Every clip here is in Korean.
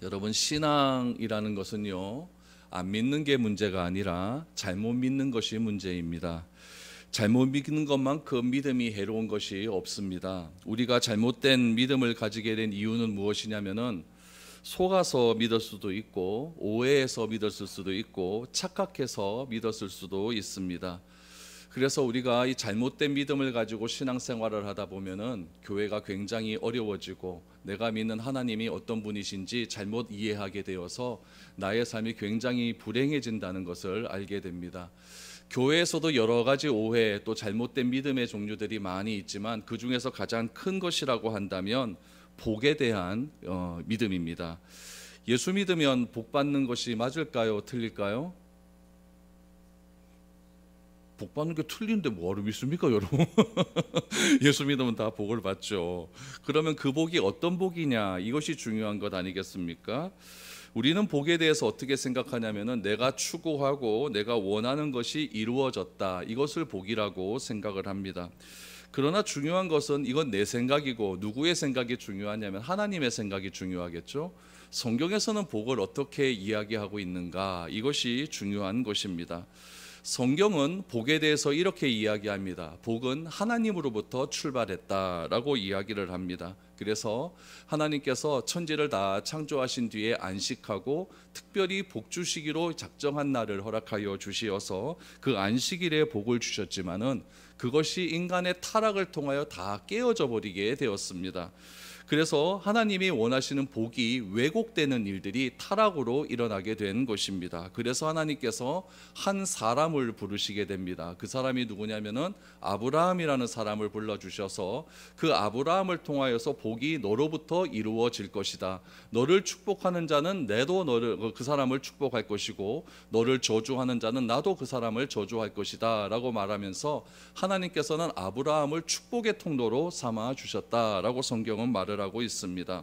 여러분, 신앙이라는 것은요, 안 믿는 게 문제가 아니라 잘못 믿는 것이 문제입니다. 잘못 믿는 것만큼 믿음이 해로운 것이 없습니다. 우리가 잘못된 믿음을 가지게 된 이유는 무엇이냐면은 속아서 믿을 수도 있고, 오해해서 믿었을 수도 있고, 착각해서 믿었을 수도 있습니다. 그래서 우리가 이 잘못된 믿음을 가지고 신앙생활을 하다 보면은 교회가 굉장히 어려워지고, 내가 믿는 하나님이 어떤 분이신지 잘못 이해하게 되어서 나의 삶이 굉장히 불행해진다는 것을 알게 됩니다. 교회에서도 여러 가지 오해, 또 잘못된 믿음의 종류들이 많이 있지만 그 중에서 가장 큰 것이라고 한다면 복에 대한 믿음입니다. 예수 믿으면 복 받는 것이 맞을까요? 틀릴까요? 복 받는 게 틀린데 뭐하러 믿습니까, 여러분? 예수 믿으면 다 복을 받죠. 그러면 그 복이 어떤 복이냐, 이것이 중요한 것 아니겠습니까? 우리는 복에 대해서 어떻게 생각하냐면은 내가 추구하고 내가 원하는 것이 이루어졌다, 이것을 복이라고 생각을 합니다. 그러나 중요한 것은 이건 내 생각이고, 누구의 생각이 중요하냐면 하나님의 생각이 중요하겠죠. 성경에서는 복을 어떻게 이야기하고 있는가, 이것이 중요한 것입니다. 성경은 복에 대해서 이렇게 이야기합니다. 복은 하나님으로부터 출발했다라고 이야기를 합니다. 그래서 하나님께서 천지를 다 창조하신 뒤에 안식하고 특별히 복 주시기로 작정한 날을 허락하여 주시어서 그 안식일에 복을 주셨지만은 그것이 인간의 타락을 통하여 다 깨어져 버리게 되었습니다. 그래서 하나님이 원하시는 복이 왜곡되는 일들이 타락으로 일어나게 된 것입니다. 그래서 하나님께서 한 사람을 부르시게 됩니다. 그 사람이 누구냐면은 아브라함이라는 사람을 불러주셔서 그 아브라함을 통하여서 복이 너로부터 이루어질 것이다. 너를 축복하는 자는 내도 그 사람을 축복할 것이고, 너를 저주하는 자는 나도 그 사람을 저주할 것이다 라고 말하면서 하나님께서는 아브라함을 축복의 통로로 삼아 주셨다라고 성경은 말을 하고 있습니다.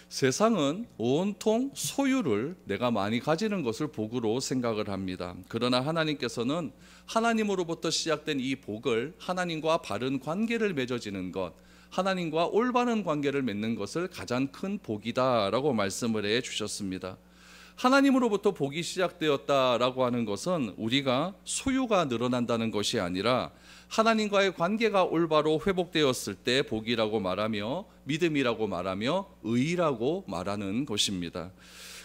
세상은 온통 소유를 내가 많이 가지는 것을 복으로 생각을 합니다. 그러나 하나님께서는 하나님으로부터 시작된 이 복을 하나님과 바른 관계를 맺어지는 것, 하나님과 올바른 관계를 맺는 것을 가장 큰 복이다라고 말씀을 해 주셨습니다. 하나님으로부터 복이 시작되었다라고 하는 것은 우리가 소유가 늘어난다는 것이 아니라 하나님과의 관계가 올바로 회복되었을 때 복이라고 말하며, 믿음이라고 말하며, 의라고 말하는 것입니다.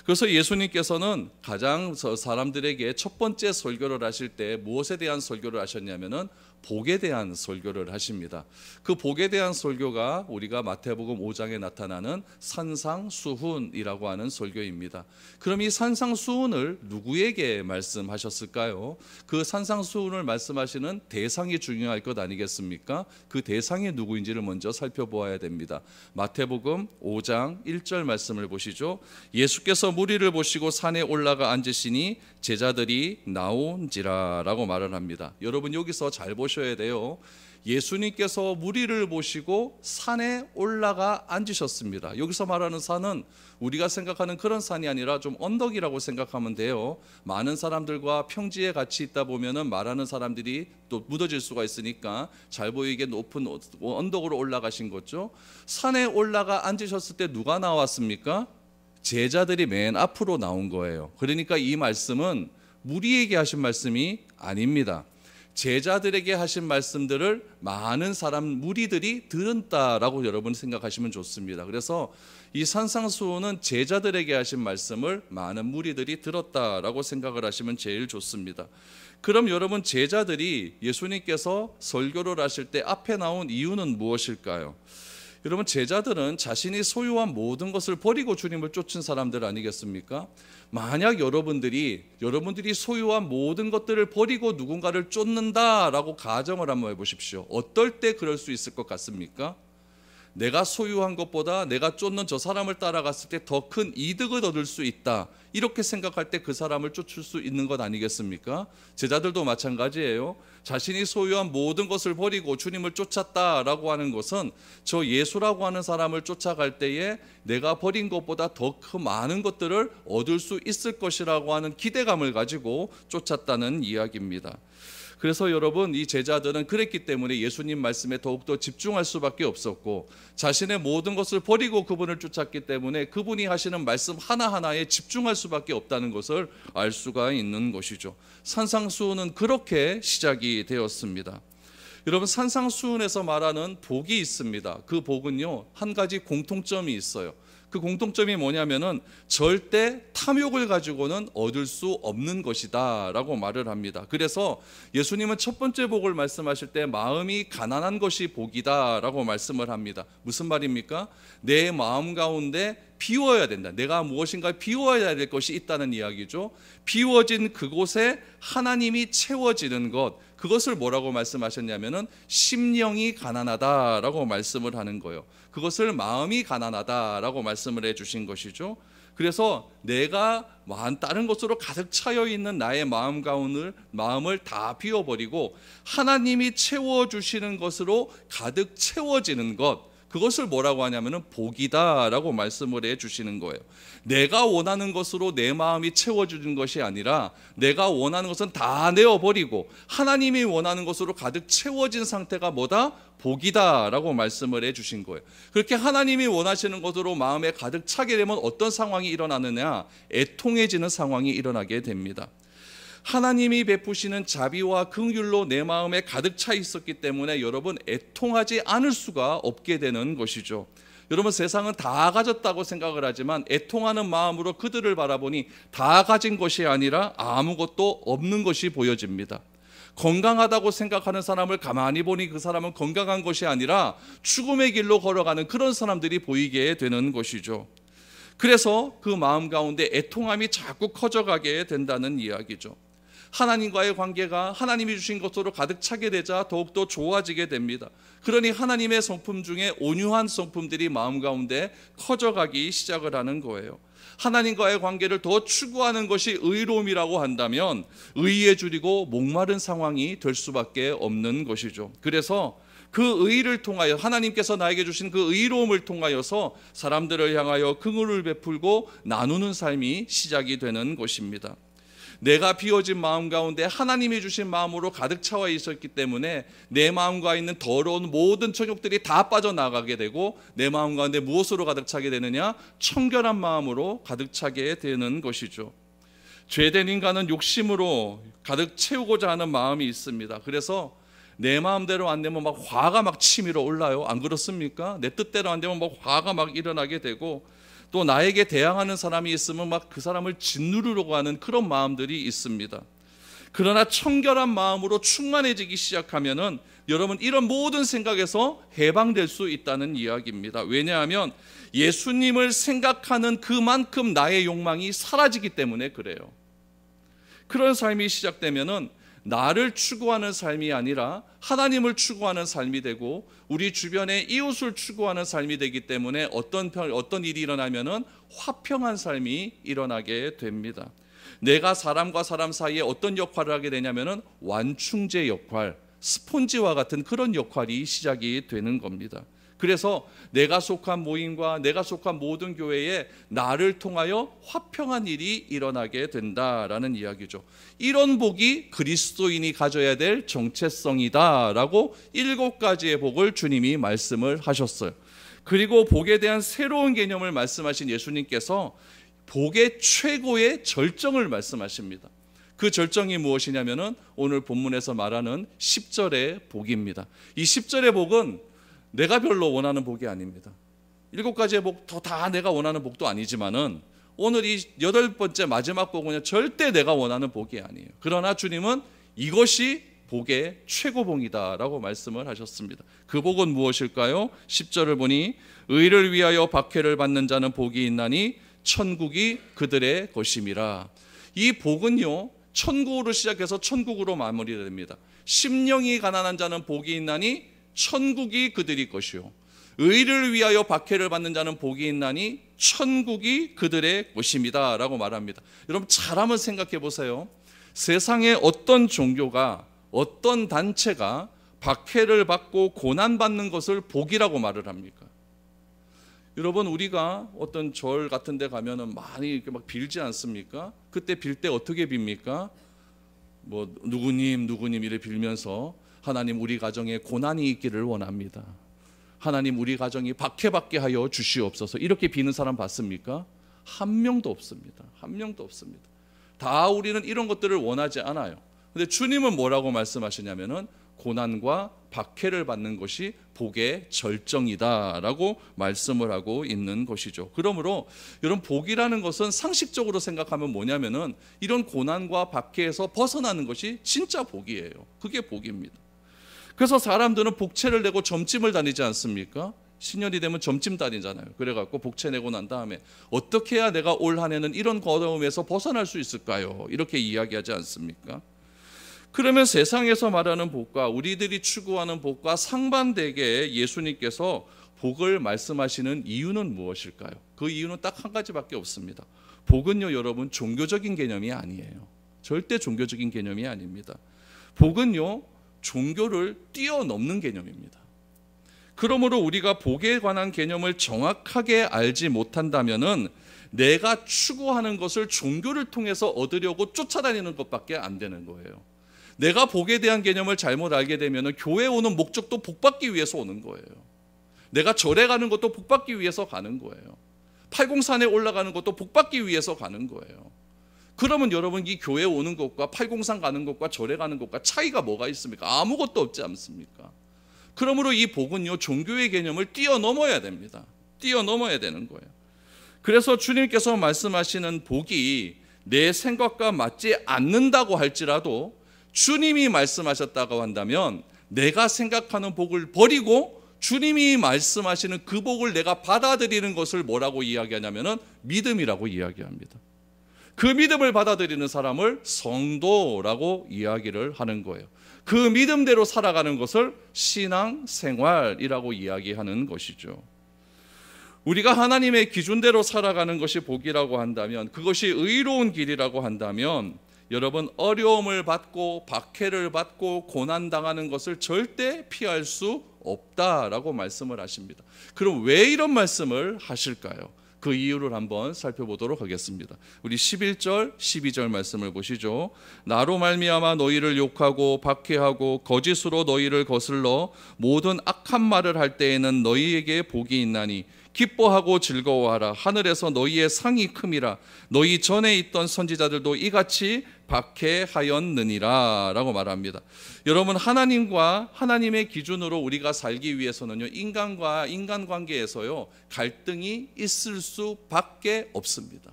그래서 예수님께서는 가장 사람들에게 첫 번째 설교를 하실 때 무엇에 대한 설교를 하셨냐면은 복에 대한 설교를 하십니다. 그 복에 대한 설교가 우리가 마태복음 5장에 나타나는 산상수훈이라고 하는 설교입니다. 그럼 이 산상수훈을 누구에게 말씀하셨을까요? 그 산상수훈을 말씀하시는 대상이 중요할 것 아니겠습니까? 그 대상이 누구인지를 먼저 살펴보아야 됩니다. 마태복음 5장 1절 말씀을 보시죠. 예수께서 무리를 보시고 산에 올라가 앉으시니 제자들이 나온지라 라고 말을 합니다. 여러분, 여기서 잘 보셔야 돼요. 예수님께서 무리를 보시고 산에 올라가 앉으셨습니다. 여기서 말하는 산은 우리가 생각하는 그런 산이 아니라 좀 언덕이라고 생각하면 돼요. 많은 사람들과 평지에 같이 있다 보면은 말하는 사람들이 또 묻어질 수가 있으니까 잘 보이게 높은 언덕으로 올라가신 거죠. 산에 올라가 앉으셨을 때 누가 나왔습니까? 제자들이 맨 앞으로 나온 거예요. 그러니까 이 말씀은 무리에게 하신 말씀이 아닙니다. 제자들에게 하신 말씀들을 많은 사람, 무리들이 들었다라고 여러분 생각하시면 좋습니다. 그래서 이 산상수훈은 제자들에게 하신 말씀을 많은 무리들이 들었다라고 생각을 하시면 제일 좋습니다. 그럼 여러분, 제자들이 예수님께서 설교를 하실 때 앞에 나온 이유는 무엇일까요? 여러분, 제자들은 자신이 소유한 모든 것을 버리고 주님을 쫓은 사람들 아니겠습니까? 만약 여러분들이 소유한 모든 것들을 버리고 누군가를 쫓는다라고 가정을 한번 해보십시오. 어떨 때 그럴 수 있을 것 같습니까? 내가 소유한 것보다 내가 쫓는 저 사람을 따라갔을 때 더 큰 이득을 얻을 수 있다, 이렇게 생각할 때 그 사람을 쫓을 수 있는 것 아니겠습니까? 제자들도 마찬가지예요. 자신이 소유한 모든 것을 버리고 주님을 쫓았다라고 하는 것은 저 예수라고 하는 사람을 쫓아갈 때에 내가 버린 것보다 더 큰 많은 것들을 얻을 수 있을 것이라고 하는 기대감을 가지고 쫓았다는 이야기입니다. 그래서 여러분, 이 제자들은 그랬기 때문에 예수님 말씀에 더욱더 집중할 수밖에 없었고, 자신의 모든 것을 버리고 그분을 쫓았기 때문에 그분이 하시는 말씀 하나하나에 집중할 수밖에 없다는 것을 알 수가 있는 것이죠. 산상수훈은 그렇게 시작이 되었습니다. 여러분, 산상수훈에서 말하는 복이 있습니다. 그 복은요, 한 가지 공통점이 있어요. 그 공통점이 뭐냐면은 절대 탐욕을 가지고는 얻을 수 없는 것이다 라고 말을 합니다. 그래서 예수님은 첫 번째 복을 말씀하실 때 마음이 가난한 것이 복이다 라고 말씀을 합니다. 무슨 말입니까? 내 마음 가운데 비워야 된다. 내가 무엇인가 비워야 될 것이 있다는 이야기죠. 비워진 그곳에 하나님이 채워지는 것, 그것을 뭐라고 말씀하셨냐면은 심령이 가난하다라고 말씀을 하는 거예요. 그것을 마음이 가난하다라고 말씀을 해주신 것이죠. 그래서 내가 다른 것으로 가득 차여 있는 나의 마음을 다 비워버리고 하나님이 채워주시는 것으로 가득 채워지는 것, 그것을 뭐라고 하냐면은 복이다라고 말씀을 해주시는 거예요. 내가 원하는 것으로 내 마음이 채워주는 것이 아니라 내가 원하는 것은 다 내어버리고 하나님이 원하는 것으로 가득 채워진 상태가 뭐다? 복이다라고 말씀을 해주신 거예요. 그렇게 하나님이 원하시는 것으로 마음에 가득 차게 되면 어떤 상황이 일어나느냐? 애통해지는 상황이 일어나게 됩니다. 하나님이 베푸시는 자비와 긍휼로 내 마음에 가득 차 있었기 때문에 여러분, 애통하지 않을 수가 없게 되는 것이죠. 여러분, 세상은 다 가졌다고 생각을 하지만 애통하는 마음으로 그들을 바라보니 다 가진 것이 아니라 아무것도 없는 것이 보여집니다. 건강하다고 생각하는 사람을 가만히 보니 그 사람은 건강한 것이 아니라 죽음의 길로 걸어가는 그런 사람들이 보이게 되는 것이죠. 그래서 그 마음 가운데 애통함이 자꾸 커져가게 된다는 이야기죠. 하나님과의 관계가 하나님이 주신 것으로 가득 차게 되자 더욱더 좋아지게 됩니다. 그러니 하나님의 성품 중에 온유한 성품들이 마음 가운데 커져가기 시작을 하는 거예요. 하나님과의 관계를 더 추구하는 것이 의로움이라고 한다면 의에 줄이고 목마른 상황이 될 수밖에 없는 것이죠. 그래서 그 의를 통하여 하나님께서 나에게 주신 그 의로움을 통하여서 사람들을 향하여 긍휼을 베풀고 나누는 삶이 시작이 되는 것입니다. 내가 비워진 마음 가운데 하나님이 주신 마음으로 가득 차와 있었기 때문에 내 마음과 있는 더러운 모든 정욕들이 다 빠져나가게 되고 내 마음 가운데 무엇으로 가득 차게 되느냐? 청결한 마음으로 가득 차게 되는 것이죠. 죄된 인간은 욕심으로 가득 채우고자 하는 마음이 있습니다. 그래서 내 마음대로 안 되면 막 화가 막 치밀어 올라요. 안 그렇습니까? 내 뜻대로 안 되면 막 화가 막 일어나게 되고, 또 나에게 대항하는 사람이 있으면 막 그 사람을 짓누르려고 하는 그런 마음들이 있습니다. 그러나 청결한 마음으로 충만해지기 시작하면은 여러분, 이런 모든 생각에서 해방될 수 있다는 이야기입니다. 왜냐하면 예수님을 생각하는 그만큼 나의 욕망이 사라지기 때문에 그래요. 그런 삶이 시작되면은 나를 추구하는 삶이 아니라 하나님을 추구하는 삶이 되고 우리 주변의 이웃을 추구하는 삶이 되기 때문에 어떤 일이 일어나면은 화평한 삶이 일어나게 됩니다. 내가 사람과 사람 사이에 어떤 역할을 하게 되냐면은 완충제 역할, 스폰지와 같은 그런 역할이 시작이 되는 겁니다. 그래서 내가 속한 모임과 내가 속한 모든 교회에 나를 통하여 화평한 일이 일어나게 된다라는 이야기죠. 이런 복이 그리스도인이 가져야 될 정체성이다라고 7가지의 복을 주님이 말씀을 하셨어요. 그리고 복에 대한 새로운 개념을 말씀하신 예수님께서 복의 최고의 절정을 말씀하십니다. 그 절정이 무엇이냐면은 오늘 본문에서 말하는 10절의 복입니다. 이 10절의 복은 내가 별로 원하는 복이 아닙니다. 7가지의 복 다 내가 원하는 복도 아니지만은 오늘 이 8번째 마지막 복은 절대 내가 원하는 복이 아니에요. 그러나 주님은 이것이 복의 최고봉이다라고 말씀을 하셨습니다. 그 복은 무엇일까요? 10절을 보니 의를 위하여 박해를 받는 자는 복이 있나니 천국이 그들의 것임이라. 이 복은요, 천국으로 시작해서 천국으로 마무리됩니다. 심령이 가난한 자는 복이 있나니 천국이 그들의 것이요, 의를 위하여 박해를 받는 자는 복이 있나니 천국이 그들의 것입니다 라고 말합니다. 여러분, 잘 한번 생각해 보세요. 세상에 어떤 종교가, 어떤 단체가 박해를 받고 고난받는 것을 복이라고 말을 합니까? 여러분, 우리가 어떤 절 같은 데 가면은 많이 이렇게 막 빌지 않습니까? 그때 빌 때 어떻게 빕니까? 뭐 누구님 이래 빌면서 하나님 우리 가정에 고난이 있기를 원합니다. 하나님 우리 가정이 박해받게 하여 주시옵소서. 이렇게 비는 사람 봤습니까? 한 명도 없습니다. 한 명도 없습니다. 다 우리는 이런 것들을 원하지 않아요. 근데 주님은 뭐라고 말씀하시냐면은 고난과 박해를 받는 것이 복의 절정이다라고 말씀을 하고 있는 것이죠. 그러므로 여러분, 복이라는 것은 상식적으로 생각하면 뭐냐면은 이런 고난과 박해에서 벗어나는 것이 진짜 복이에요. 그게 복입니다. 그래서 사람들은 복채를 내고 점찜을 다니지 않습니까? 신년이 되면 점찜 다니잖아요. 그래갖고 복채 내고 난 다음에 어떻게 해야 내가 올 한 해는 이런 어려움에서 벗어날 수 있을까요? 이렇게 이야기하지 않습니까? 그러면 세상에서 말하는 복과 우리들이 추구하는 복과 상반되게 예수님께서 복을 말씀하시는 이유는 무엇일까요? 그 이유는 딱 한 가지밖에 없습니다. 복은요, 여러분, 종교적인 개념이 아니에요. 절대 종교적인 개념이 아닙니다. 복은요, 종교를 뛰어넘는 개념입니다. 그러므로 우리가 복에 관한 개념을 정확하게 알지 못한다면은 내가 추구하는 것을 종교를 통해서 얻으려고 쫓아다니는 것밖에 안 되는 거예요. 내가 복에 대한 개념을 잘못 알게 되면은 교회 오는 목적도 복받기 위해서 오는 거예요. 내가 절에 가는 것도 복받기 위해서 가는 거예요. 팔공산에 올라가는 것도 복받기 위해서 가는 거예요. 그러면 여러분, 이 교회 오는 것과 팔공산 가는 것과 절에 가는 것과 차이가 뭐가 있습니까? 아무것도 없지 않습니까? 그러므로 이 복은요, 종교의 개념을 뛰어넘어야 됩니다. 뛰어넘어야 되는 거예요. 그래서 주님께서 말씀하시는 복이 내 생각과 맞지 않는다고 할지라도 주님이 말씀하셨다고 한다면 내가 생각하는 복을 버리고 주님이 말씀하시는 그 복을 내가 받아들이는 것을 뭐라고 이야기하냐면은 믿음이라고 이야기합니다. 그 믿음을 받아들이는 사람을 성도라고 이야기를 하는 거예요. 그 믿음대로 살아가는 것을 신앙생활이라고 이야기하는 것이죠. 우리가 하나님의 기준대로 살아가는 것이 복이라고 한다면, 그것이 의로운 길이라고 한다면, 여러분, 어려움을 받고 박해를 받고 고난당하는 것을 절대 피할 수 없다라고 말씀을 하십니다. 그럼 왜 이런 말씀을 하실까요? 그 이유를 한번 살펴보도록 하겠습니다. 우리 11절, 12절 말씀을 보시죠. 나로 말미암아 너희를 욕하고 박해하고 거짓으로 너희를 거슬러 모든 악한 말을 할 때에는 너희에게 복이 있나니 기뻐하고 즐거워하라. 하늘에서 너희의 상이 큼이라. 너희 전에 있던 선지자들도 이같이 박해하였느니라 라고 말합니다. 여러분, 하나님과 하나님의 기준으로 우리가 살기 위해서는요, 인간과 인간관계에서요 갈등이 있을 수밖에 없습니다.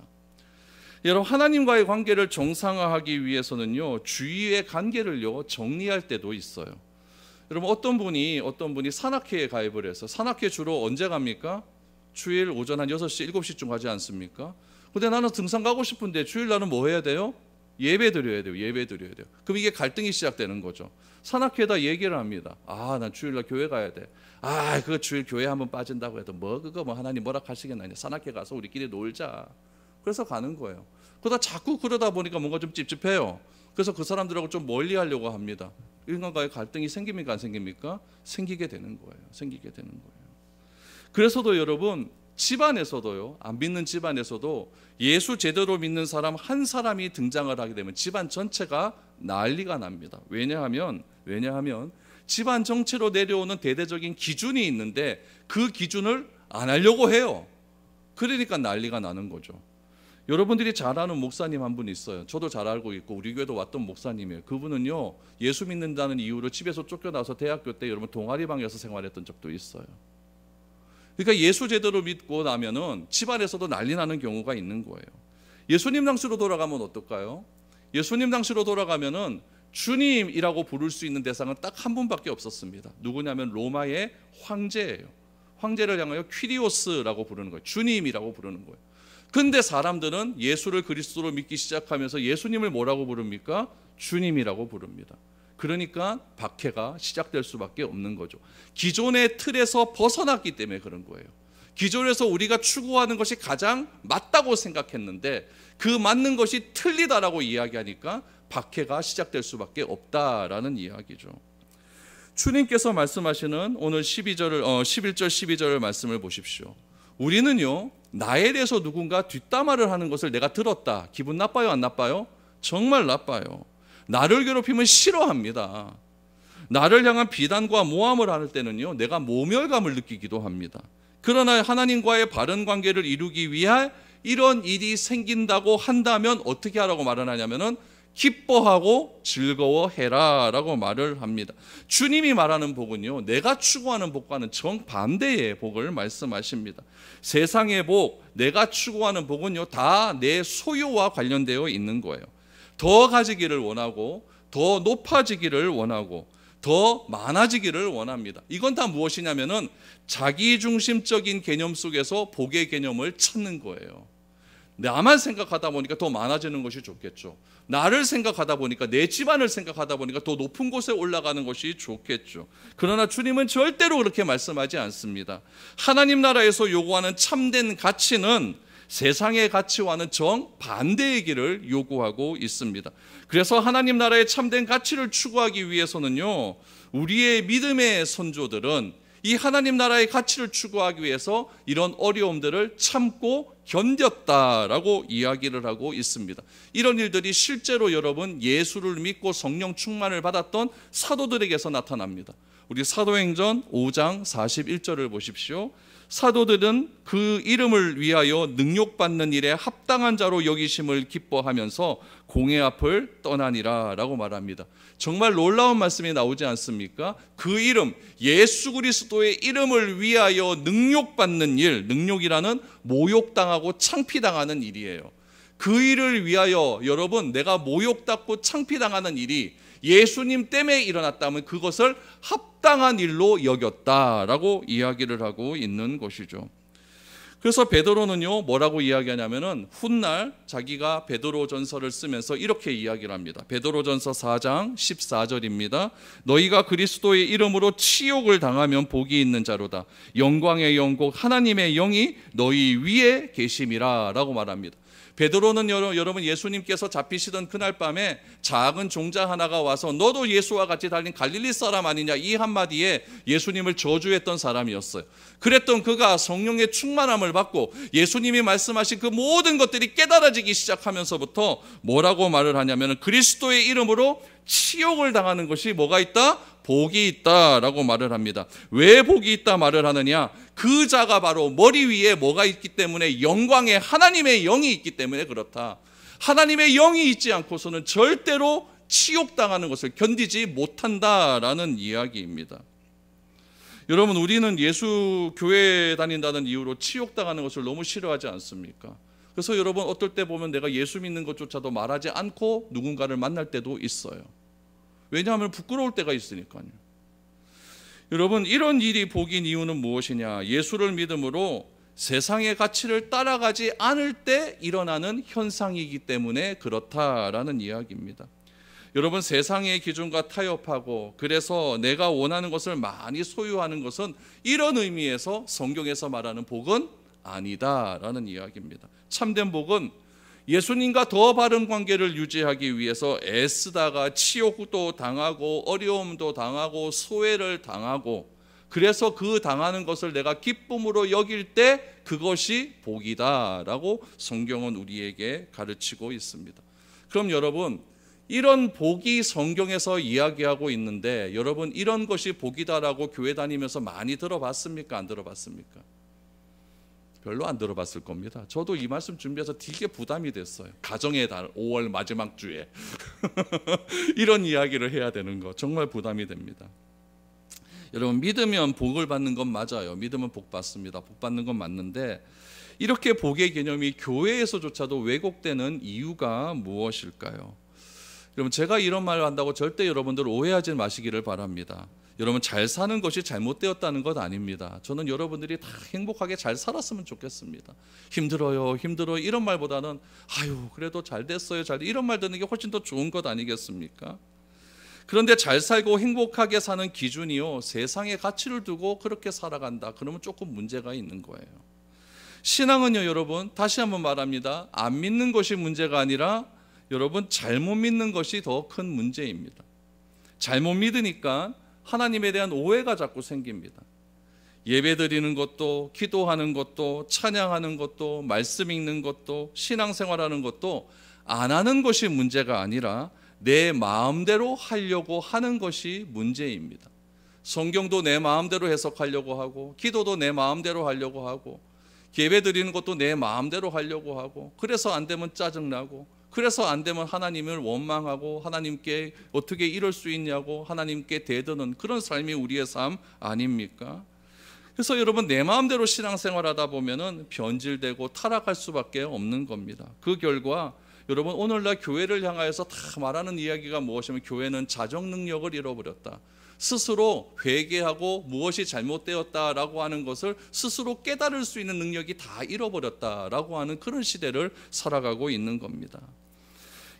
여러분, 하나님과의 관계를 정상화하기 위해서는요 주위의 관계를요 정리할 때도 있어요. 여러분, 어떤 분이 산악회에 가입을 해서, 산악회 주로 언제 갑니까? 주일 오전 한 6시, 7시쯤 가지 않습니까? 근데 나는 등산 가고 싶은데 주일 날은 뭐 해야 돼요? 예배 드려야 돼요. 예배 드려야 돼요. 그럼 이게 갈등이 시작되는 거죠. 산악회에다 얘기를 합니다. 난 주일날 교회 가야 돼. 그거 주일 교회 한번 빠진다고 해도 그거 하나님 뭐라 하시겠나. 산악회 가서 우리끼리 놀자. 그래서 가는 거예요. 그러다 자꾸 그러다 보니까 뭔가 좀 찝찝해요. 그래서 그 사람들하고 좀 멀리 하려고 합니다. 인간과의 갈등이 생깁니까, 안 생깁니까? 생기게 되는 거예요. 생기게 되는 거예요. 그래서도 여러분, 집안에서도요, 안 믿는 집안에서도 예수 제대로 믿는 사람 한 사람이 등장을 하게 되면 집안 전체가 난리가 납니다. 왜냐하면 집안 전체로 내려오는 대대적인 기준이 있는데 그 기준을 안 하려고 해요. 그러니까 난리가 나는 거죠. 여러분들이 잘 아는 목사님 한 분 있어요. 저도 잘 알고 있고 우리 교회도 왔던 목사님이에요. 그분은요, 예수 믿는다는 이유로 집에서 쫓겨나서 대학교 때 여러분 동아리방에서 생활했던 적도 있어요. 그러니까 예수 제대로 믿고 나면은 집안에서도 난리 나는 경우가 있는 거예요. 예수님 당시로 돌아가면 어떨까요? 예수님 당시로 돌아가면은 주님이라고 부를 수 있는 대상은 딱 한 분밖에 없었습니다. 누구냐면 로마의 황제예요. 황제를 향하여 퀴리오스라고 부르는 거예요. 주님이라고 부르는 거예요. 근데 사람들은 예수를 그리스도로 믿기 시작하면서 예수님을 뭐라고 부릅니까? 주님이라고 부릅니다. 그러니까 박해가 시작될 수밖에 없는 거죠. 기존의 틀에서 벗어났기 때문에 그런 거예요. 기존에서 우리가 추구하는 것이 가장 맞다고 생각했는데 그 맞는 것이 틀리다라고 이야기하니까 박해가 시작될 수밖에 없다라는 이야기죠. 주님께서 말씀하시는 오늘 11절 12절 말씀을 보십시오. 우리는요, 나에 대해서 누군가 뒷담화를 하는 것을 내가 들었다. 기분 나빠요, 안 나빠요? 정말 나빠요. 나를 괴롭히면 싫어합니다. 나를 향한 비난과 모함을 할 때는요, 내가 모멸감을 느끼기도 합니다. 그러나 하나님과의 바른 관계를 이루기 위해 이런 일이 생긴다고 한다면 어떻게 하라고 말을 하냐면은 기뻐하고 즐거워해라 라고 말을 합니다. 주님이 말하는 복은요, 내가 추구하는 복과는 정반대의 복을 말씀하십니다. 세상의 복, 내가 추구하는 복은요, 다 내 소유와 관련되어 있는 거예요. 더 가지기를 원하고, 더 높아지기를 원하고, 더 많아지기를 원합니다. 이건 다 무엇이냐면은 자기중심적인 개념 속에서 복의 개념을 찾는 거예요. 나만 생각하다 보니까 더 많아지는 것이 좋겠죠. 나를 생각하다 보니까, 내 집안을 생각하다 보니까 더 높은 곳에 올라가는 것이 좋겠죠. 그러나 주님은 절대로 그렇게 말씀하지 않습니다. 하나님 나라에서 요구하는 참된 가치는 세상의 가치와는 정반대의 길을 요구하고 있습니다. 그래서 하나님 나라의 참된 가치를 추구하기 위해서는요, 우리의 믿음의 선조들은 이 하나님 나라의 가치를 추구하기 위해서 이런 어려움들을 참고 견뎠다라고 이야기를 하고 있습니다. 이런 일들이 실제로 여러분 예수를 믿고 성령 충만을 받았던 사도들에게서 나타납니다. 우리 사도행전 5장 41절을 보십시오. 사도들은 그 이름을 위하여 능욕받는 일에 합당한 자로 여기심을 기뻐하면서 공회 앞을 떠나니라 라고 말합니다. 정말 놀라운 말씀이 나오지 않습니까? 그 이름, 예수 그리스도의 이름을 위하여 능욕받는 일, 능욕이라는 모욕당하고 창피당하는 일이에요. 그 일을 위하여 여러분, 내가 모욕받고 창피당하는 일이 예수님 때문에 일어났다면 그것을 합당한 일로 여겼다라고 이야기를 하고 있는 것이죠. 그래서 베드로는요, 뭐라고 이야기하냐면은 훗날 자기가 베드로전서를 쓰면서 이렇게 이야기를 합니다. 베드로전서 4장 14절입니다. 너희가 그리스도의 이름으로 치욕을 당하면 복이 있는 자로다. 영광의 영국 하나님의 영이 너희 위에 계심이라 라고 말합니다. 베드로는 여러분 예수님께서 잡히시던 그날 밤에 작은 종자 하나가 와서 너도 예수와 같이 달린 갈릴리 사람 아니냐, 이 한마디에 예수님을 저주했던 사람이었어요. 그랬던 그가 성령의 충만함을 받고 예수님이 말씀하신 그 모든 것들이 깨달아지기 시작하면서부터 뭐라고 말을 하냐면 그리스도의 이름으로 치욕을 당하는 것이 뭐가 있다? 복이 있다라고 말을 합니다. 왜 복이 있다 말을 하느냐? 그 자가 바로 머리 위에 뭐가 있기 때문에, 영광의 하나님의 영이 있기 때문에 그렇다. 하나님의 영이 있지 않고서는 절대로 치욕당하는 것을 견디지 못한다라는 이야기입니다. 여러분, 우리는 예수 교회 다닌다는 이유로 치욕당하는 것을 너무 싫어하지 않습니까? 그래서 여러분, 어떨 때 보면 내가 예수 믿는 것조차도 말하지 않고 누군가를 만날 때도 있어요. 왜냐하면 부끄러울 때가 있으니까요. 여러분, 이런 일이 복인 이유는 무엇이냐? 예수를 믿음으로 세상의 가치를 따라가지 않을 때 일어나는 현상이기 때문에 그렇다라는 이야기입니다. 여러분, 세상의 기준과 타협하고 그래서 내가 원하는 것을 많이 소유하는 것은 이런 의미에서 성경에서 말하는 복은 아니다라는 이야기입니다. 참된 복은 예수님과 더 바른 관계를 유지하기 위해서 애쓰다가 치욕도 당하고 어려움도 당하고 소외를 당하고, 그래서 그 당하는 것을 내가 기쁨으로 여길 때 그것이 복이다라고 성경은 우리에게 가르치고 있습니다. 그럼 여러분, 이런 복이 성경에서 이야기하고 있는데 여러분, 이런 것이 복이다라고 교회 다니면서 많이 들어봤습니까? 안 들어봤습니까? 별로 안 들어봤을 겁니다. 저도 이 말씀 준비해서 되게 부담이 됐어요. 가정의 달 5월 마지막 주에 이런 이야기를 해야 되는 거 정말 부담이 됩니다. 여러분, 믿으면 복을 받는 건 맞아요. 믿으면 복 받습니다. 복 받는 건 맞는데 이렇게 복의 개념이 교회에서조차도 왜곡되는 이유가 무엇일까요? 여러분, 제가 이런 말을 한다고 절대 여러분들 오해하지 마시기를 바랍니다. 여러분, 잘 사는 것이 잘못되었다는 것 아닙니다. 저는 여러분들이 다 행복하게 잘 살았으면 좋겠습니다. 힘들어요 이런 말보다는 아유 그래도 잘 됐어요 이런 말 듣는 게 훨씬 더 좋은 것 아니겠습니까? 그런데 잘 살고 행복하게 사는 기준이요, 세상의 가치를 두고 그렇게 살아간다 그러면 조금 문제가 있는 거예요. 신앙은요, 여러분, 다시 한번 말합니다. 안 믿는 것이 문제가 아니라 여러분, 잘못 믿는 것이 더 큰 문제입니다. 잘못 믿으니까 하나님에 대한 오해가 자꾸 생깁니다. 예배드리는 것도, 기도하는 것도, 찬양하는 것도, 말씀 읽는 것도, 신앙생활하는 것도 안 하는 것이 문제가 아니라 내 마음대로 하려고 하는 것이 문제입니다. 성경도 내 마음대로 해석하려고 하고, 기도도 내 마음대로 하려고 하고, 예배 드리는 것도 내 마음대로 하려고 하고, 그래서 안 되면 짜증나고, 그래서 안 되면 하나님을 원망하고, 하나님께 어떻게 이럴 수 있냐고 하나님께 대드는 그런 삶이 우리의 삶 아닙니까? 그래서 여러분, 내 마음대로 신앙생활하다 보면은 변질되고 타락할 수밖에 없는 겁니다. 그 결과 여러분, 오늘날 교회를 향하여서 다 말하는 이야기가 무엇이냐면, 교회는 자정 능력을 잃어버렸다. 스스로 회개하고 무엇이 잘못되었다라고 하는 것을 스스로 깨달을 수 있는 능력이 다 잃어버렸다라고 하는 그런 시대를 살아가고 있는 겁니다.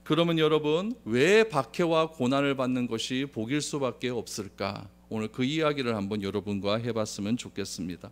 그러면 여러분, 왜 박해와 고난을 받는 것이 복일 수밖에 없을까? 오늘 그 이야기를 한번 여러분과 해봤으면 좋겠습니다.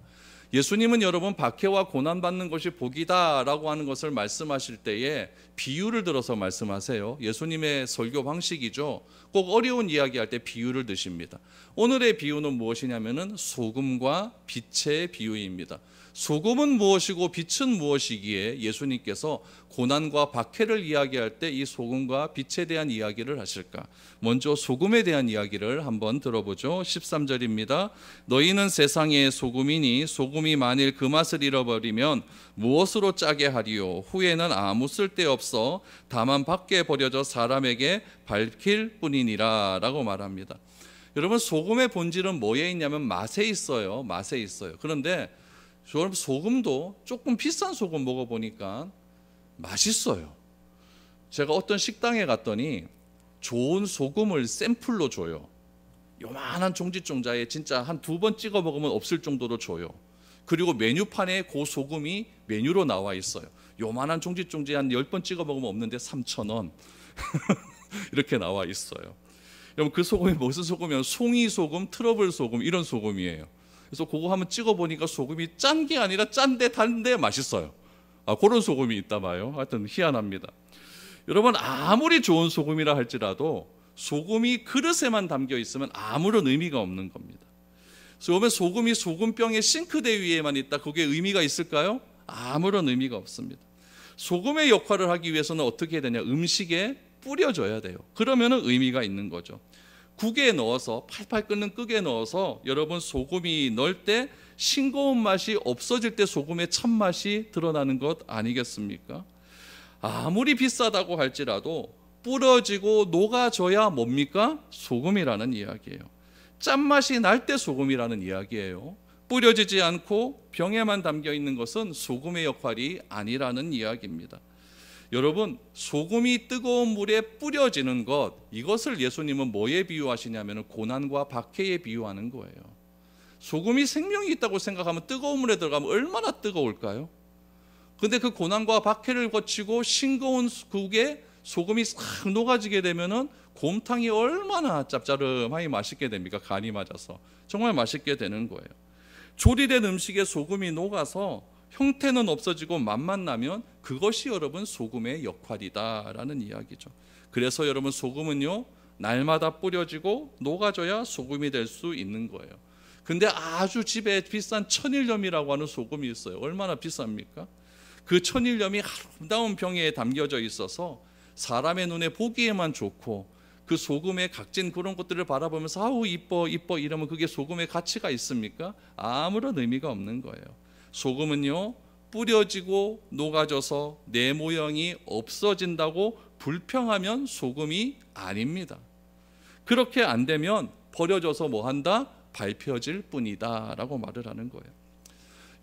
예수님은 여러분, 박해와 고난받는 것이 복이다라고 하는 것을 말씀하실 때에 비유를 들어서 말씀하세요. 예수님의 설교 방식이죠. 꼭 어려운 이야기할 때 비유를 드십니다. 오늘의 비유는 무엇이냐면은 소금과 빛의 비유입니다. 소금은 무엇이고 빛은 무엇이기에 예수님께서 고난과 박해를 이야기할 때 이 소금과 빛에 대한 이야기를 하실까? 먼저 소금에 대한 이야기를 한번 들어보죠. 13절입니다. 너희는 세상의 소금이니 소금이 만일 그 맛을 잃어버리면 무엇으로 짜게 하리요? 후에는 아무 쓸데없어 다만 밖에 버려져 사람에게 밝힐 뿐이니라 라고 말합니다. 여러분, 소금의 본질은 뭐에 있냐면 맛에 있어요. 맛에 있어요. 그런데 여러분, 소금도 조금 비싼 소금 먹어보니까 맛있어요. 제가 어떤 식당에 갔더니 좋은 소금을 샘플로 줘요. 요만한 종지종자에 진짜 한 2번 찍어 먹으면 없을 정도로 줘요. 그리고 메뉴판에 그 소금이 메뉴로 나와 있어요. 요만한 종지종지에 한 10번 찍어 먹으면 없는데 3,000원 이렇게 나와 있어요. 여러분, 그 소금이 무슨 소금이면 송이 소금, 트러블 소금 이런 소금이에요. 그래서 그거 한번 찍어보니까 소금이 짠 게 아니라 짠데 단데 맛있어요. 그런 소금이 있다 봐요. 하여튼 희한합니다. 여러분, 아무리 좋은 소금이라 할지라도 소금이 그릇에만 담겨 있으면 아무런 의미가 없는 겁니다. 그러면 소금이 소금병의 싱크대 위에만 있다, 그게 의미가 있을까요? 아무런 의미가 없습니다. 소금의 역할을 하기 위해서는 어떻게 해야 되냐? 음식에 뿌려줘야 돼요. 그러면 의미가 있는 거죠. 국에 넣어서 팔팔 끓는 끓에 넣어서 여러분, 소금이 넣을 때 싱거운 맛이 없어질 때 소금의 참맛이 드러나는 것 아니겠습니까? 아무리 비싸다고 할지라도 뿌려지고 녹아져야 뭡니까? 소금이라는 이야기예요. 짠맛이 날 때 소금이라는 이야기예요. 뿌려지지 않고 병에만 담겨 있는 것은 소금의 역할이 아니라는 이야기입니다. 여러분, 소금이 뜨거운 물에 뿌려지는 것, 이것을 예수님은 뭐에 비유하시냐면 고난과 박해에 비유하는 거예요. 소금이 생명이 있다고 생각하면 뜨거운 물에 들어가면 얼마나 뜨거울까요? 근데 그 고난과 박해를 거치고 싱거운 국에 소금이 싹 녹아지게 되면은 곰탕이 얼마나 짭짜름하니 맛있게 됩니까? 간이 맞아서 정말 맛있게 되는 거예요. 조리된 음식에 소금이 녹아서 형태는 없어지고 맛만 나면 그것이 여러분 소금의 역할이다라는 이야기죠. 그래서 여러분, 소금은요, 날마다 뿌려지고 녹아져야 소금이 될 수 있는 거예요. 근데 아주 집에 비싼 천일염이라고 하는 소금이 있어요. 얼마나 비쌉니까? 그 천일염이 아름다운 병에 담겨져 있어서 사람의 눈에 보기에만 좋고, 그 소금의 각진 그런 것들을 바라보면서 아우 이뻐 이뻐 이러면 그게 소금의 가치가 있습니까? 아무런 의미가 없는 거예요. 소금은요, 뿌려지고 녹아져서 내 모양이 없어진다고 불평하면 소금이 아닙니다. 그렇게 안 되면 버려져서 뭐 한다? 밟혀질 뿐이다 라고 말을 하는 거예요.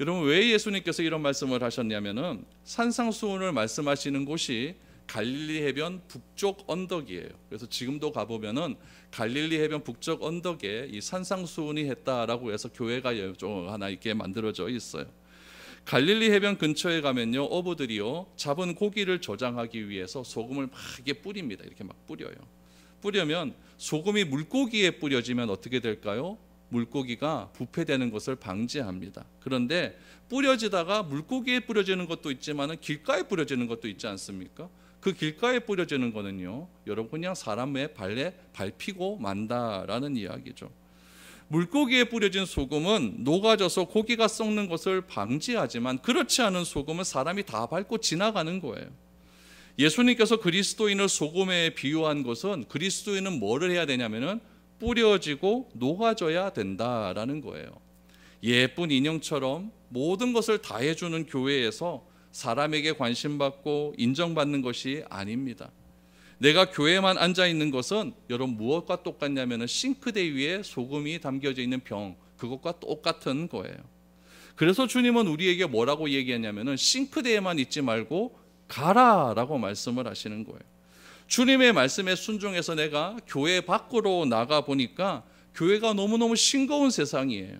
여러분, 왜 예수님께서 이런 말씀을 하셨냐면은 산상수훈을 말씀하시는 곳이 갈릴리 해변 북쪽 언덕이에요. 그래서 지금도 가보면은 갈릴리 해변 북쪽 언덕에 이 산상수훈이 했다라고 해서 교회가 하나 이렇게 만들어져 있어요. 갈릴리 해변 근처에 가면요, 어부들이요, 잡은 고기를 저장하기 위해서 소금을 막 이렇게 뿌립니다. 이렇게 막 뿌려요. 뿌려면 소금이 물고기에 뿌려지면 어떻게 될까요? 물고기가 부패되는 것을 방지합니다. 그런데 뿌려지다가 물고기에 뿌려지는 것도 있지만 길가에 뿌려지는 것도 있지 않습니까? 그 길가에 뿌려지는 거는요, 여러분, 그냥 사람의 발에 밟히고 만다라는 이야기죠. 물고기에 뿌려진 소금은 녹아져서 고기가 썩는 것을 방지하지만 그렇지 않은 소금은 사람이 다 밟고 지나가는 거예요. 예수님께서 그리스도인을 소금에 비유한 것은 그리스도인은 뭐를 해야 되냐면은 뿌려지고 녹아져야 된다라는 거예요. 예쁜 인형처럼 모든 것을 다 해주는 교회에서 사람에게 관심받고 인정받는 것이 아닙니다. 내가 교회만 앉아 있는 것은 여러분 무엇과 똑같냐면 싱크대 위에 소금이 담겨져 있는 병, 그것과 똑같은 거예요. 그래서 주님은 우리에게 뭐라고 얘기하냐면 싱크대에만 있지 말고 가라라고 말씀을 하시는 거예요. 주님의 말씀에 순종해서 내가 교회 밖으로 나가 보니까 교회가 너무너무 싱거운 세상이에요.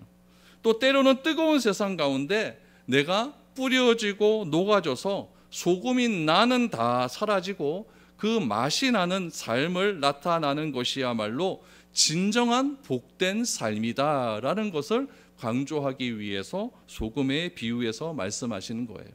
또 때로는 뜨거운 세상 가운데 내가 뿌려지고 녹아져서 소금이 나는 다 사라지고 그 맛이 나는 삶을 나타나는 것이야말로 진정한 복된 삶이다라는 것을 강조하기 위해서 소금의 비유에서 말씀하시는 거예요.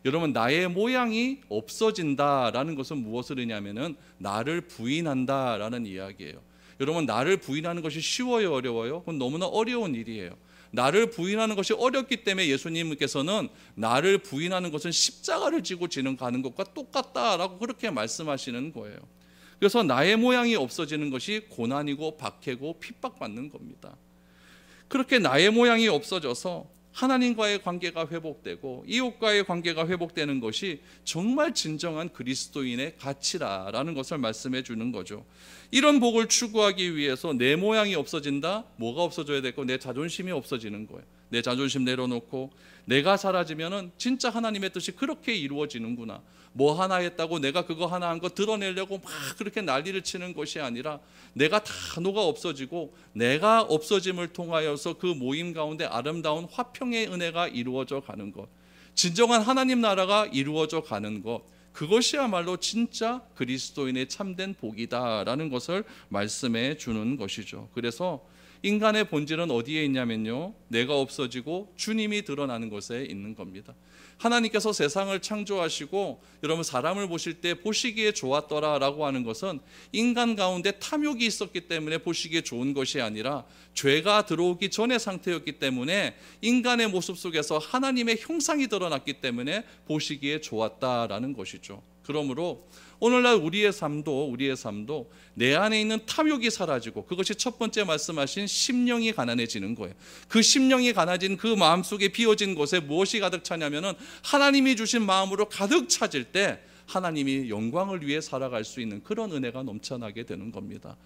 여러분, 나의 모양이 없어진다라는 것은 무엇을 의미하냐면은 나를 부인한다라는 이야기예요. 여러분, 나를 부인하는 것이 쉬워요, 어려워요? 그건 너무나 어려운 일이에요. 나를 부인하는 것이 어렵기 때문에 예수님께서는 나를 부인하는 것은 십자가를 지고 가는 것과 똑같다라고 그렇게 말씀하시는 거예요. 그래서 나의 모양이 없어지는 것이 고난이고 박해고 핍박받는 겁니다. 그렇게 나의 모양이 없어져서 하나님과의 관계가 회복되고 이웃과의 관계가 회복되는 것이 정말 진정한 그리스도인의 가치라는 것을 말씀해 주는 거죠. 이런 복을 추구하기 위해서 내 모양이 없어진다? 뭐가 없어져야 되고 내 자존심이 없어지는 거예요. 내 자존심 내려놓고 내가 사라지면은 진짜 하나님의 뜻이 그렇게 이루어지는구나. 뭐 하나 했다고 내가 그거 하나 한 거 드러내려고 막 그렇게 난리를 치는 것이 아니라 내가 다 녹아 없어지고 내가 없어짐을 통하여서 그 모임 가운데 아름다운 화평의 은혜가 이루어져 가는 것, 진정한 하나님 나라가 이루어져 가는 것, 그것이야말로 진짜 그리스도인의 참된 복이다라는 것을 말씀해 주는 것이죠. 그래서 인간의 본질은 어디에 있냐면요, 내가 없어지고 주님이 드러나는 것에 있는 겁니다. 하나님께서 세상을 창조하시고 여러분 사람을 보실 때 보시기에 좋았더라라고 하는 것은 인간 가운데 탐욕이 있었기 때문에 보시기에 좋은 것이 아니라 죄가 들어오기 전의 상태였기 때문에 인간의 모습 속에서 하나님의 형상이 드러났기 때문에 보시기에 좋았다라는 것이죠. 그러므로 오늘날 우리의 삶도 내 안에 있는 탐욕이 사라지고 그것이 첫 번째 말씀하신 심령이 가난해지는 거예요. 그 심령이 가난해진 그 마음속에 비어진 곳에 무엇이 가득 차냐면은 하나님이 주신 마음으로 가득 차질 때 하나님이 영광을 위해 살아갈 수 있는 그런 은혜가 넘쳐나게 되는 겁니다.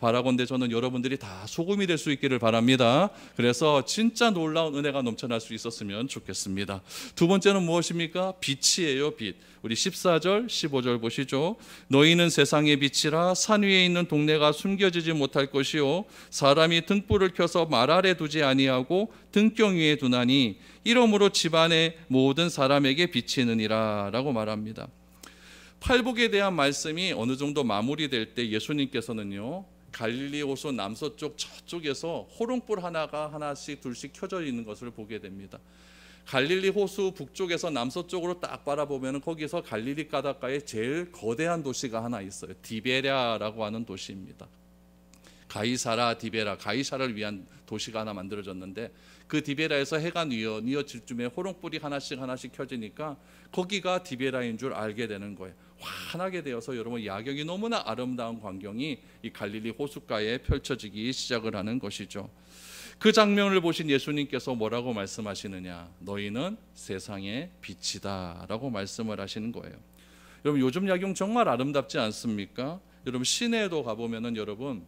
바라건대 저는 여러분들이 다 소금이 될 수 있기를 바랍니다. 그래서 진짜 놀라운 은혜가 넘쳐날 수 있었으면 좋겠습니다. 두 번째는 무엇입니까? 빛이에요, 빛. 우리 14절, 15절 보시죠. 너희는 세상의 빛이라 산 위에 있는 동네가 숨겨지지 못할 것이요 사람이 등불을 켜서 말 아래 두지 아니하고 등경 위에 두나니 이러므로 집안의 모든 사람에게 비치느니라 라고 말합니다. 팔복에 대한 말씀이 어느 정도 마무리될 때 예수님께서는요, 갈릴리 호수 남서쪽 저쪽에서 호롱불 하나가 하나씩 둘씩 켜져 있는 것을 보게 됩니다. 갈릴리 호수 북쪽에서 남서쪽으로 딱 바라보면 거기서 갈릴리 바닷가에 제일 거대한 도시가 하나 있어요. 디베랴라고 하는 도시입니다. 가이사라 디베라, 가이사를 위한 도시가 하나 만들어졌는데 그 디베라에서 해가 뉘어질 쯤에 호롱불이 하나씩 켜지니까 거기가 디베라인 줄 알게 되는 거예요. 환하게 되어서 여러분 야경이 너무나 아름다운 광경이 이 갈릴리 호숫가에 펼쳐지기 시작을 하는 것이죠. 그 장면을 보신 예수님께서 뭐라고 말씀하시느냐? 너희는 세상의 빛이다 라고 말씀을 하시는 거예요. 여러분 요즘 야경 정말 아름답지 않습니까? 여러분 시내에도 가보면은 여러분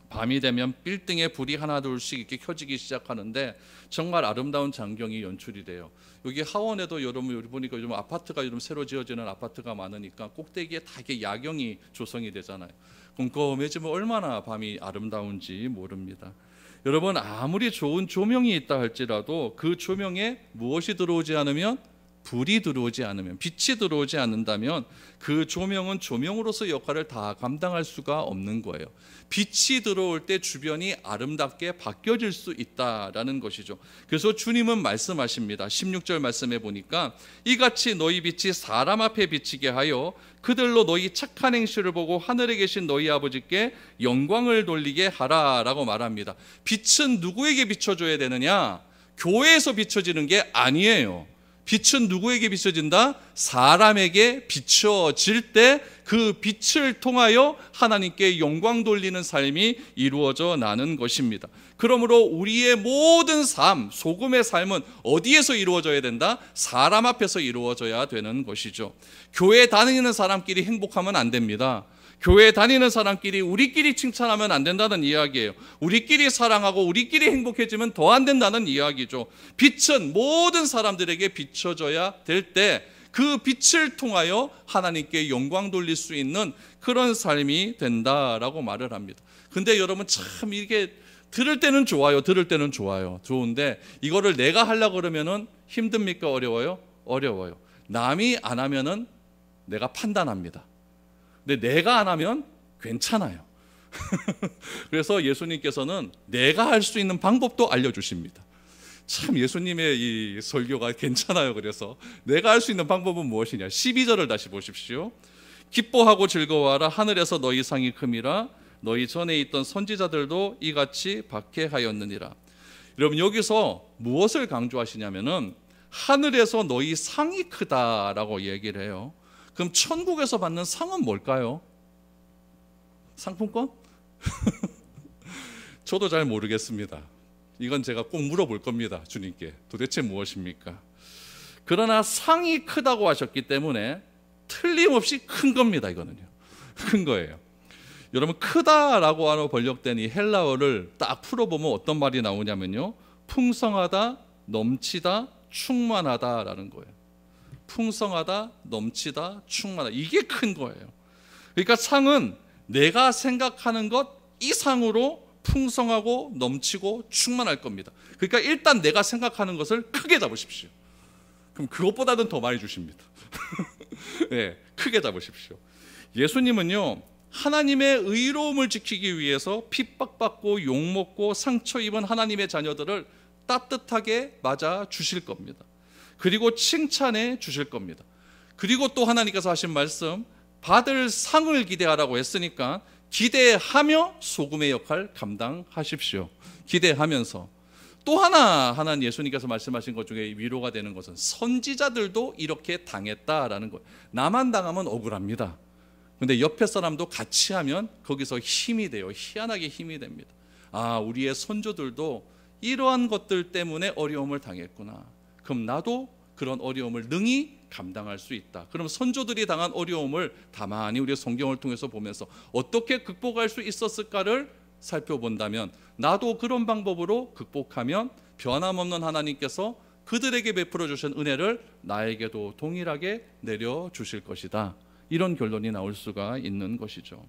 밤이 되면 빌딩에 불이 하나 둘씩 이렇게 켜지기 시작하는데 정말 아름다운 장경이 연출이 돼요. 여기 하원에도 여러분 보니까 요즘 아파트가 요즘 새로 지어지는 아파트가 많으니까 꼭대기에 다 이렇게 야경이 조성이 되잖아요. 꼼꼼해지면 얼마나 밤이 아름다운지 모릅니다. 여러분 아무리 좋은 조명이 있다 할지라도 그 조명에 무엇이 들어오지 않으면, 불이 들어오지 않으면, 빛이 들어오지 않는다면 그 조명은 조명으로서 역할을 다 감당할 수가 없는 거예요. 빛이 들어올 때 주변이 아름답게 바뀌어질 수 있다라는 것이죠. 그래서 주님은 말씀하십니다. 16절 말씀해 보니까 이같이 너희 빛이 사람 앞에 비치게 하여 그들로 너희 착한 행실을 보고 하늘에 계신 너희 아버지께 영광을 돌리게 하라라고 말합니다. 빛은 누구에게 비춰줘야 되느냐? 교회에서 비춰지는 게 아니에요. 빛은 누구에게 비춰진다? 사람에게 비춰질 때 그 빛을 통하여 하나님께 영광 돌리는 삶이 이루어져 나는 것입니다. 그러므로 우리의 모든 삶, 소금의 삶은 어디에서 이루어져야 된다? 사람 앞에서 이루어져야 되는 것이죠. 교회 다니는 사람끼리 행복하면 안 됩니다. 교회 다니는 사람끼리 우리끼리 칭찬하면 안 된다는 이야기예요. 우리끼리 사랑하고 우리끼리 행복해지면 더 안 된다는 이야기죠. 빛은 모든 사람들에게 비춰져야 될 때 그 빛을 통하여 하나님께 영광 돌릴 수 있는 그런 삶이 된다라고 말을 합니다. 근데 여러분 참 이게 들을 때는 좋아요. 들을 때는 좋아요. 좋은데 이거를 내가 하려고 그러면은 힘듭니까? 어려워요? 어려워요. 남이 안 하면은 내가 판단합니다. 근데 내가 안 하면 괜찮아요. 그래서 예수님께서는 내가 할 수 있는 방법도 알려주십니다. 참 예수님의 이 설교가 괜찮아요. 그래서 내가 할 수 있는 방법은 무엇이냐? 12절을 다시 보십시오. 기뻐하고 즐거워하라. 하늘에서 너희 상이 큼이라. 너희 전에 있던 선지자들도 이같이 박해하였느니라. 여러분 여기서 무엇을 강조하시냐면은 하늘에서 너희 상이 크다라고 얘기를 해요. 그럼 천국에서 받는 상은 뭘까요? 상품권? 저도 잘 모르겠습니다. 이건 제가 꼭 물어볼 겁니다. 주님께 도대체 무엇입니까? 그러나 상이 크다고 하셨기 때문에 틀림없이 큰 겁니다. 이거는요, 큰 거예요. 여러분 크다라고 번역된 이 헬라어를 딱 풀어보면 어떤 말이 나오냐면요, 풍성하다, 넘치다, 충만하다라는 거예요. 풍성하다, 넘치다, 충만하다, 이게 큰 거예요. 그러니까 상은 내가 생각하는 것 이상으로 풍성하고 넘치고 충만할 겁니다. 그러니까 일단 내가 생각하는 것을 크게 잡으십시오. 그럼 그것보다는 더 많이 주십니다. 네, 크게 잡으십시오. 예수님은요, 하나님의 의로움을 지키기 위해서 핍박받고 욕먹고 상처 입은 하나님의 자녀들을 따뜻하게 맞아 주실 겁니다. 그리고 칭찬해 주실 겁니다. 그리고 또 하나님께서 하신 말씀, 받을 상을 기대하라고 했으니까 기대하며 소금의 역할 감당하십시오. 기대하면서. 또 하나는 예수님께서 말씀하신 것 중에 위로가 되는 것은 선지자들도 이렇게 당했다라는 거예요. 나만 당하면 억울합니다. 근데 옆에 사람도 같이 하면 거기서 힘이 돼요. 희한하게 힘이 됩니다. 아, 우리의 선조들도 이러한 것들 때문에 어려움을 당했구나. 그럼 나도 그런 어려움을 능히 감당할 수 있다. 그럼 선조들이 당한 어려움을 가만히 우리의 성경을 통해서 보면서 어떻게 극복할 수 있었을까를 살펴본다면 나도 그런 방법으로 극복하면 변함없는 하나님께서 그들에게 베풀어 주신 은혜를 나에게도 동일하게 내려주실 것이다. 이런 결론이 나올 수가 있는 것이죠.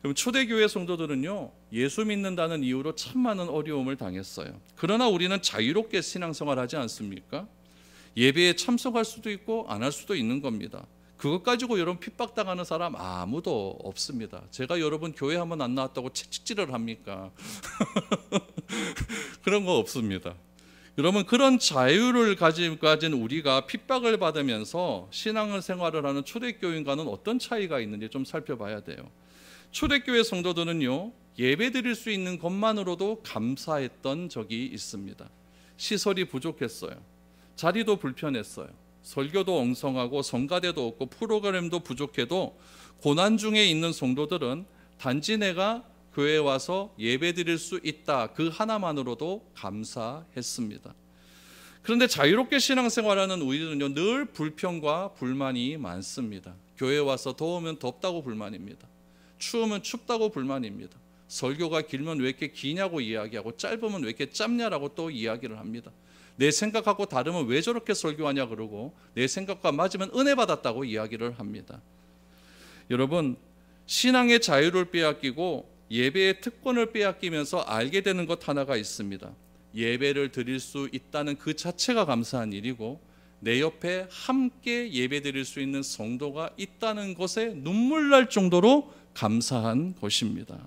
그럼 초대교회 성도들은요, 예수 믿는다는 이유로 참 많은 어려움을 당했어요. 그러나 우리는 자유롭게 신앙생활 하지 않습니까? 예배에 참석할 수도 있고 안 할 수도 있는 겁니다. 그것 가지고 여러분 핍박당하는 사람 아무도 없습니다. 제가 여러분 교회 한번 안 나왔다고 채찍질을 합니까? 그런 거 없습니다. 여러분 그런 자유를 가진 우리가 핍박을 받으면서 신앙을 생활을 하는 초대교인과는 어떤 차이가 있는지 좀 살펴봐야 돼요. 초대교회 성도들은요, 예배 드릴 수 있는 것만으로도 감사했던 적이 있습니다. 시설이 부족했어요. 자리도 불편했어요. 설교도 엉성하고 성가대도 없고 프로그램도 부족해도 고난 중에 있는 성도들은 단지 내가 교회에 와서 예배 드릴 수 있다, 그 하나만으로도 감사했습니다. 그런데 자유롭게 신앙생활하는 우리는요, 늘 불평과 불만이 많습니다. 교회에 와서 더우면 덥다고 불만입니다. 추우면 춥다고 불만입니다. 설교가 길면 왜 이렇게 기냐고 이야기하고 짧으면 왜 이렇게 짧냐라고 또 이야기를 합니다. 내 생각하고 다르면 왜 저렇게 설교하냐 그러고 내 생각과 맞으면 은혜 받았다고 이야기를 합니다. 여러분, 신앙의 자유를 빼앗기고 예배의 특권을 빼앗기면서 알게 되는 것 하나가 있습니다. 예배를 드릴 수 있다는 그 자체가 감사한 일이고 내 옆에 함께 예배 드릴 수 있는 성도가 있다는 것에 눈물 날 정도로 감사한 것입니다.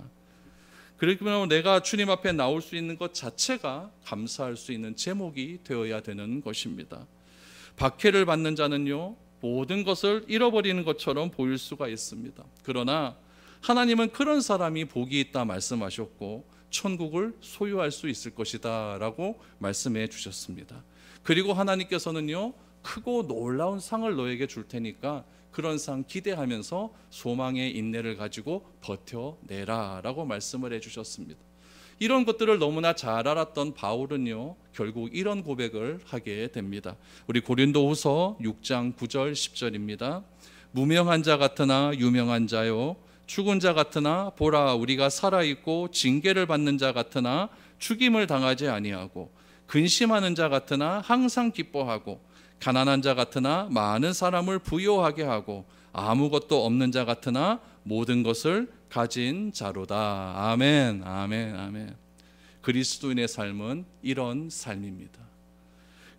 그러면 내가 주님 앞에 나올 수 있는 것 자체가 감사할 수 있는 제목이 되어야 되는 것입니다. 박해를 받는 자는요, 모든 것을 잃어버리는 것처럼 보일 수가 있습니다. 그러나 하나님은 그런 사람이 복이 있다 말씀하셨고 천국을 소유할 수 있을 것이다 라고 말씀해 주셨습니다. 그리고 하나님께서는요, 크고 놀라운 상을 너에게 줄 테니까 그런 상 기대하면서 소망의 인내를 가지고 버텨내라 라고 말씀을 해주셨습니다. 이런 것들을 너무나 잘 알았던 바울은요, 결국 이런 고백을 하게 됩니다. 우리 고린도후서 6장 9절 10절입니다. 무명한 자 같으나 유명한 자요, 죽은 자 같으나 보라 우리가 살아있고 징계를 받는 자 같으나 죽임을 당하지 아니하고, 근심하는 자 같으나 항상 기뻐하고, 가난한 자 같으나 많은 사람을 부요하게 하고, 아무것도 없는 자 같으나 모든 것을 가진 자로다. 아멘, 아멘, 아멘. 그리스도인의 삶은 이런 삶입니다.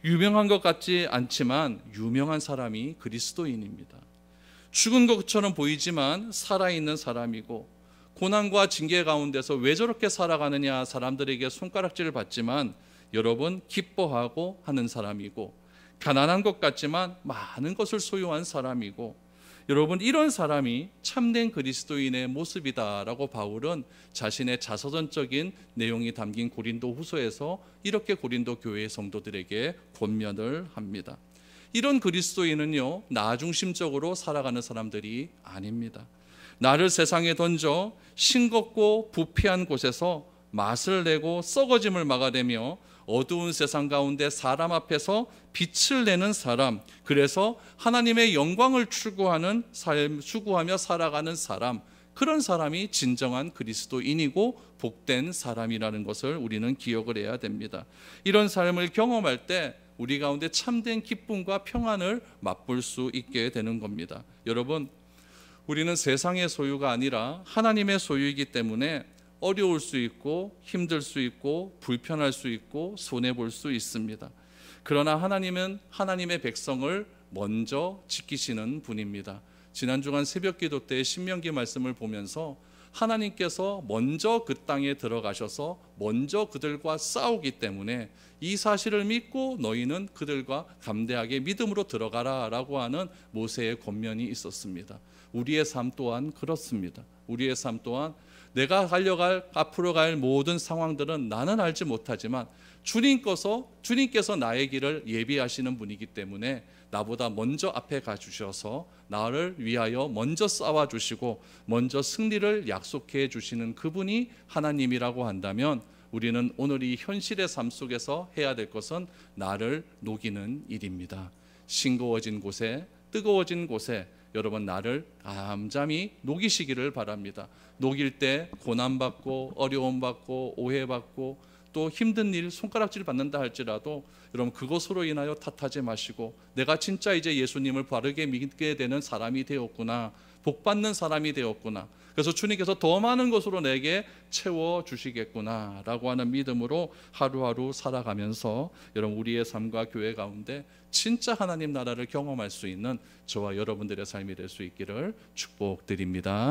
유명한 것 같지 않지만 유명한 사람이 그리스도인입니다. 죽은 것처럼 보이지만 살아있는 사람이고, 고난과 징계 가운데서 왜 저렇게 살아가느냐 사람들에게 손가락질을 받지만 여러분 기뻐하고 하는 사람이고, 가난한 것 같지만 많은 것을 소유한 사람이고, 여러분 이런 사람이 참된 그리스도인의 모습이다라고 바울은 자신의 자서전적인 내용이 담긴 고린도 후서에서 이렇게 고린도 교회의 성도들에게 권면을 합니다. 이런 그리스도인은요, 나 중심적으로 살아가는 사람들이 아닙니다. 나를 세상에 던져 싱겁고 부패한 곳에서 맛을 내고 썩어짐을 막아내며 어두운 세상 가운데 사람 앞에서 빛을 내는 사람, 그래서 하나님의 영광을 추구하는 삶, 추구하며 살아가는 사람, 그런 사람이 진정한 그리스도인이고 복된 사람이라는 것을 우리는 기억을 해야 됩니다. 이런 삶을 경험할 때 우리 가운데 참된 기쁨과 평안을 맛볼 수 있게 되는 겁니다. 여러분, 우리는 세상의 소유가 아니라 하나님의 소유이기 때문에 어려울 수 있고 힘들 수 있고 불편할 수 있고 손해볼 수 있습니다. 그러나 하나님은 하나님의 백성을 먼저 지키시는 분입니다. 지난 주간 새벽 기도 때 신명기 말씀을 보면서 하나님께서 먼저 그 땅에 들어가셔서 먼저 그들과 싸우기 때문에 이 사실을 믿고 너희는 그들과 담대하게 믿음으로 들어가라 라고 하는 모세의 권면이 있었습니다. 우리의 삶 또한 그렇습니다. 우리의 삶 또한 내가 앞으로 갈 모든 상황들은 나는 알지 못하지만 주님께서 나의 길을 예비하시는 분이기 때문에 나보다 먼저 앞에 가주셔서 나를 위하여 먼저 싸워주시고 먼저 승리를 약속해 주시는 그분이 하나님이라고 한다면 우리는 오늘 이 현실의 삶 속에서 해야 될 것은 나를 녹이는 일입니다. 싱거워진 곳에, 뜨거워진 곳에 여러분 나를 감잠히 녹이시기를 바랍니다. 녹일 때 고난받고 어려움받고 오해받고 또 힘든 일 손가락질 받는다 할지라도 여러분 그것으로 인하여 탓하지 마시고 내가 진짜 이제 예수님을 바르게 믿게 되는 사람이 되었구나, 복받는 사람이 되었구나, 그래서 주님께서 더 많은 것으로 내게 채워주시겠구나 라고 하는 믿음으로 하루하루 살아가면서 여러분 우리의 삶과 교회 가운데 진짜 하나님 나라를 경험할 수 있는 저와 여러분들의 삶이 될 수 있기를 축복드립니다.